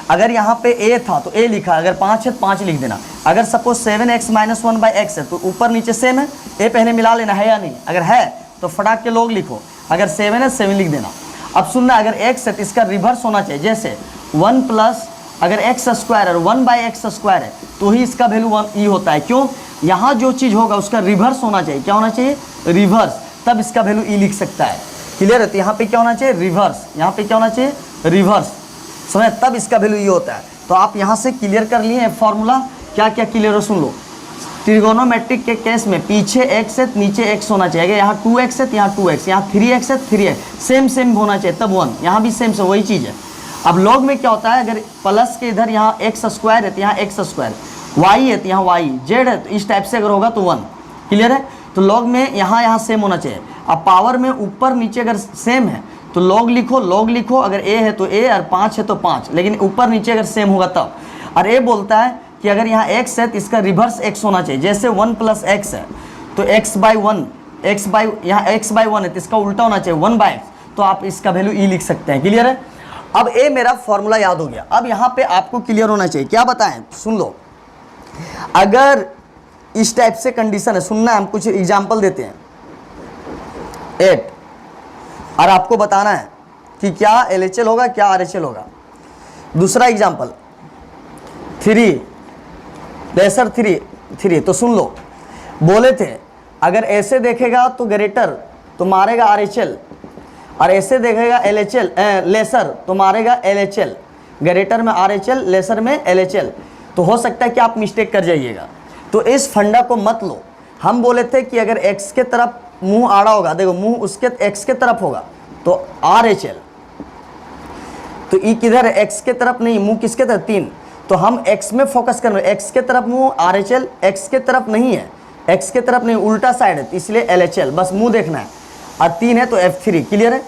अगर यहाँ पे a था तो a लिखा, अगर 5 है तो 5 लिख देना। अगर सपोज 7x - 1/x है तो ऊपर नीचे सेम है, a पहले मिला लेना है या नहीं, अगर है तो फटाक के लोग लिखो, अगर 7 है 7 लिख देना। अब सुनना, अगर x है तो इसका रिवर्स होना चाहिए, जैसे 1 प्लस अगर x स्क्वायर और 1/x स्क्वायर है तो ही इसका वैल्यू 1 ई होता है। क्यों? यहाँ जो चीज़ होगा उसका रिवर्स होना चाहिए। क्या होना चाहिए? रिवर्स, तब इसका वैल्यू ई लिख सकता है। क्लियर है? तो यहाँ पे क्या होना चाहिए? रिवर्स। यहाँ पे क्या होना चाहिए? रिवर्स। समझ? तब इसका वैल्यू ई होता है। तो आप यहाँ से क्लियर कर लिए फॉर्मूला। क्या क्या क्लियर हो सुन लो। ट्रिगोनोमेट्रिक के केस में पीछे x है नीचे x होना चाहिए। अगर यहाँ 2x है तो यहाँ 2x, यहाँ 3x है 3x, सेम सेम होना चाहिए तब 1। यहाँ भी सेम से वही चीज़ है। अब लॉग में क्या होता है, अगर प्लस के इधर यहाँ x स्क्वायर है तो यहाँ x स्क्वायर, y है तो यहाँ y, z है तो इस टाइप से अगर होगा तो 1। क्लियर है? तो लॉग में यहाँ सेम होना चाहिए। अब पावर में ऊपर नीचे अगर सेम है तो लॉग लिखो, अगर a है तो a और 5 है तो 5, लेकिन ऊपर नीचे अगर सेम होगा तब। और a बोलता है कि अगर यहाँ x है तो इसका रिवर्स x होना चाहिए। जैसे 1 प्लस x है तो x/1, यहाँ x/1 है तो इसका उल्टा होना चाहिए 1/x, तो आप इसका वैल्यू ई लिख सकते हैं। क्लियर है? अब ए मेरा फॉर्मूला याद हो गया। अब यहाँ पे आपको क्लियर होना चाहिए। क्या बताएं? सुन लो, अगर इस टाइप से कंडीशन है, सुनना, हम कुछ एग्जाम्पल देते हैं। 8 और आपको बताना है कि क्या LHL होगा क्या RHL होगा। दूसरा एग्जाम्पल 3 लेसर 3, तो सुन लो, बोले थे अगर ऐसे देखेगा तो ग्रेटर तो मारेगा RHL, और ऐसे देखेगा LHL लेसर तो मारेगा LHL। ग्रेटर में RHL, लेसर में LHL। तो हो सकता है कि आप मिस्टेक कर जाइएगा, तो इस फंडा को मत लो। हम बोले थे कि अगर x के तरफ मुंह आड़ा होगा, देखो मुंह उसके x के तरफ होगा तो RHL, तो ई किधर है? x के तरफ नहीं, मुंह किसके तरफ? 3। तो हम x में फोकस कर रहे हैं, x के तरफ मुंह RHL, x के तरफ नहीं है, x के तरफ नहीं, उल्टा साइड है, इसलिए LHL, बस मुंह देखना है। और 3 है तो F3। क्लियर है?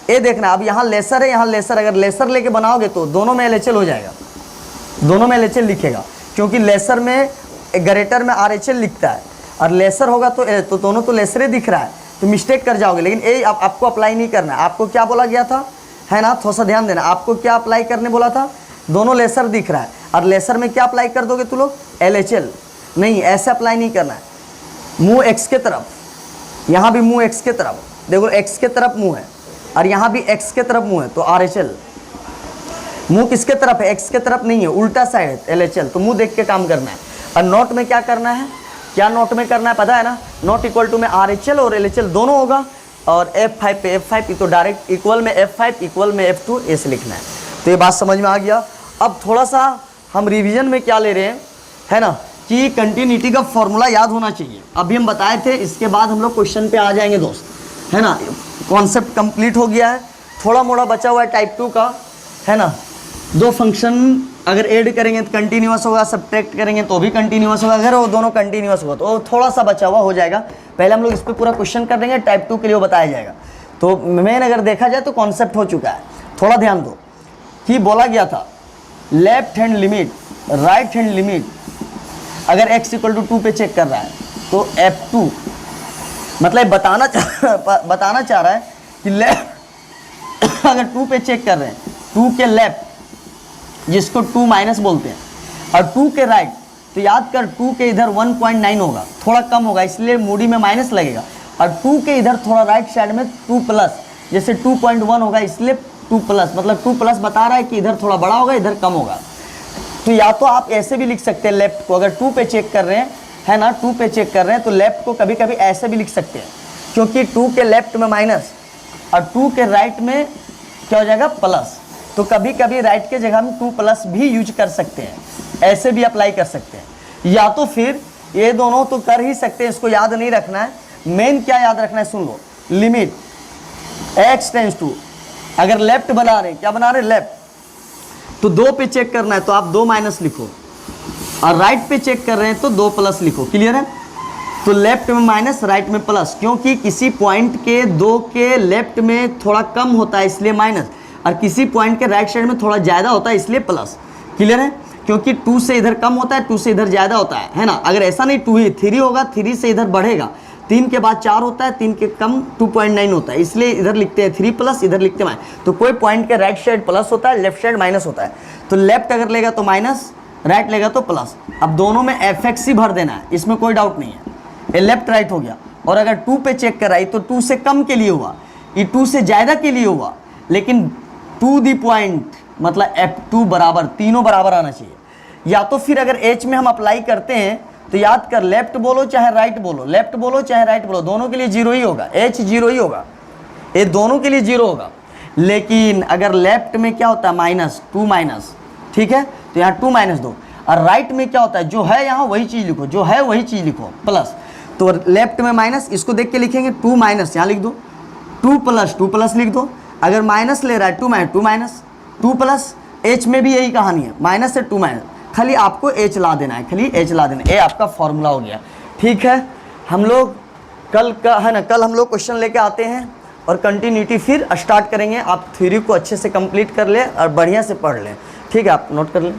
ए देखना, अब यहाँ लेसर है, यहाँ लेसर, अगर लेसर लेके बनाओगे तो दोनों में LHL हो जाएगा, दोनों में LHL लिखेगा, क्योंकि लेसर में ग्रेटर में RHL लिखता है और लेसर होगा तो दोनों तो लेसर ही दिख रहा है, तो मिस्टेक कर जाओगे। लेकिन ए आपको अप्लाई नहीं करना है। आपको क्या बोला गया था, है ना? थोड़ा सा ध्यान देना। आपको क्या अप्लाई करने बोला था? दोनों लेसर दिख रहा है, और लेसर में क्या अप्लाई कर दोगे तुम लोग? LHL। नहीं, ऐसे अप्लाई नहीं करना है। मुंह x के तरफ, यहाँ भी मुंह x के तरफ, देखो x के तरफ मुंह है और यहाँ भी x के तरफ मुंह है, तो RHL। मुंह किसके तरफ है? x के तरफ नहीं है, उल्टा साइड है, LHL। तो मुंह देख के काम करना है। और नोट में क्या करना है? क्या नोट में करना है पता है ना? नोट इक्वल टू में RHL और LHL दोनों होगा, और F5 पे F5 तो डायरेक्ट इक्वल में F5 इक्वल में F2 ऐसे लिखना है। तो ये बात समझ में आ गया। अब थोड़ा सा हम रिवीजन में क्या ले रहे हैं, है ना, कि कंटिन्यूटी का फॉर्मूला याद होना चाहिए। अभी हम बताए थे, इसके बाद हम लोग क्वेश्चन पे आ जाएंगे दोस्त, है ना। कॉन्सेप्ट कंप्लीट हो गया है, थोड़ा मोड़ा बचा हुआ है टाइप 2 का, है ना। 2 फंक्शन अगर ऐड करेंगे तो कंटिन्यूअस होगा, सब्ट्रैक्ट करेंगे तो भी कंटिन्यूअस होगा। अगर वो दोनों कंटिन्यूअस होगा तो थोड़ा सा बचा हुआ हो जाएगा। पहले हम लोग इस पर पूरा क्वेश्चन कर देंगे, टाइप 2 के लिए वो बताया जाएगा। तो मेन अगर देखा जाए तो कॉन्सेप्ट हो चुका है। थोड़ा ध्यान दो कि बोला गया था left hand limit, right hand limit अगर x इक्वल टू 2 पे चेक कर रहा है तो F2 मतलब बताना चाह रहा है कि लेफ्ट अगर 2 पे चेक कर रहे हैं, 2 के लेफ्ट जिसको 2 माइनस बोलते हैं, और 2 के राइट, तो याद कर 2 के इधर 1.9 होगा, थोड़ा कम होगा इसलिए मूडी में माइनस लगेगा, और 2 के इधर थोड़ा राइट साइड में 2 प्लस, जैसे 2.1 होगा इसलिए 2 प्लस, मतलब 2 प्लस बता रहा है कि इधर थोड़ा बड़ा होगा इधर कम होगा। तो या तो आप ऐसे भी लिख सकते हैं लेफ्ट को, अगर 2 पे चेक कर रहे हैं, है ना, 2 पे चेक कर रहे हैं तो लेफ्ट को कभी कभी ऐसे भी लिख सकते हैं, क्योंकि 2 के लेफ्ट में माइनस और 2 के राइट में क्या हो जाएगा प्लस, तो कभी कभी राइट के जगह में 2 प्लस भी यूज कर सकते हैं, ऐसे भी अप्लाई कर सकते हैं। या तो फिर ये दोनों तो कर ही सकते हैं, इसको याद नहीं रखना है। मेन क्या याद रखना है सुन लो, लिमिट x टेंस टू, अगर लेफ्ट बना रहे हैं, क्या बना रहे हैं लेफ्ट, तो 2 पे चेक करना है तो आप 2 माइनस लिखो, और राइट पे चेक कर रहे हैं तो 2 प्लस लिखो। क्लियर है? तो लेफ्ट में माइनस, राइट में प्लस, क्योंकि किसी पॉइंट के 2 के लेफ्ट में थोड़ा कम होता है इसलिए माइनस, और किसी पॉइंट के राइट साइड में थोड़ा ज़्यादा होता है इसलिए प्लस। क्लियर है? क्योंकि 2 से इधर कम होता है, 2 से इधर ज़्यादा होता है ना। अगर ऐसा नहीं 2 ही 3 होगा, 3 से इधर बढ़ेगा, 3 के बाद 4 होता है, 3 के कम 2.9 होता है, इसलिए इधर लिखते हैं 3 प्लस, इधर लिखते हैं माइनस। तो कोई पॉइंट के राइट साइड प्लस होता है, लेफ्ट साइड माइनस होता है, तो लेफ्ट अगर लेगा तो माइनस, राइट लेगा तो प्लस। अब दोनों में fx ही भर देना है, इसमें कोई डाउट नहीं है। ये लेफ्ट राइट हो गया। और अगर 2 पे चेक कराई तो 2 से कम के लिए हुआ, ये 2 से ज़्यादा के लिए हुआ, लेकिन टू दी पॉइंट मतलब F2 बराबर, तीनों बराबर आना चाहिए। या तो फिर अगर H में हम अप्लाई करते हैं तो याद कर, लेफ्ट बोलो चाहे राइट बोलो, लेफ्ट बोलो चाहे राइट बोलो, दोनों के लिए 0 ही होगा, H 0 ही होगा, ये दोनों के लिए 0 होगा। लेकिन अगर लेफ्ट में क्या होता है माइनस, 2 माइनस, ठीक है, तो यहाँ 2 माइनस 2, और राइट में क्या होता है, जो है यहाँ वही चीज़ लिखो, जो है वही चीज़ लिखो, प्लस। तो लेफ्ट में माइनस, इसको देख के लिखेंगे 2 माइनस, यहाँ लिख दो, 2 प्लस लिख दो। अगर माइनस ले रहा है 2 माइनस 2 प्लस, H में भी यही कहानी है, माइनस से 2 माइनस, खाली आपको H ला देना है, खाली H ला देना है, ये आपका फॉर्मूला हो गया। ठीक है, हम लोग कल का है ना, कल हम लोग क्वेश्चन लेके आते हैं और कंटिन्यूटी फिर स्टार्ट करेंगे। आप थ्योरी को अच्छे से कंप्लीट कर लें और बढ़िया से पढ़ लें। ठीक है, आप नोट कर लें।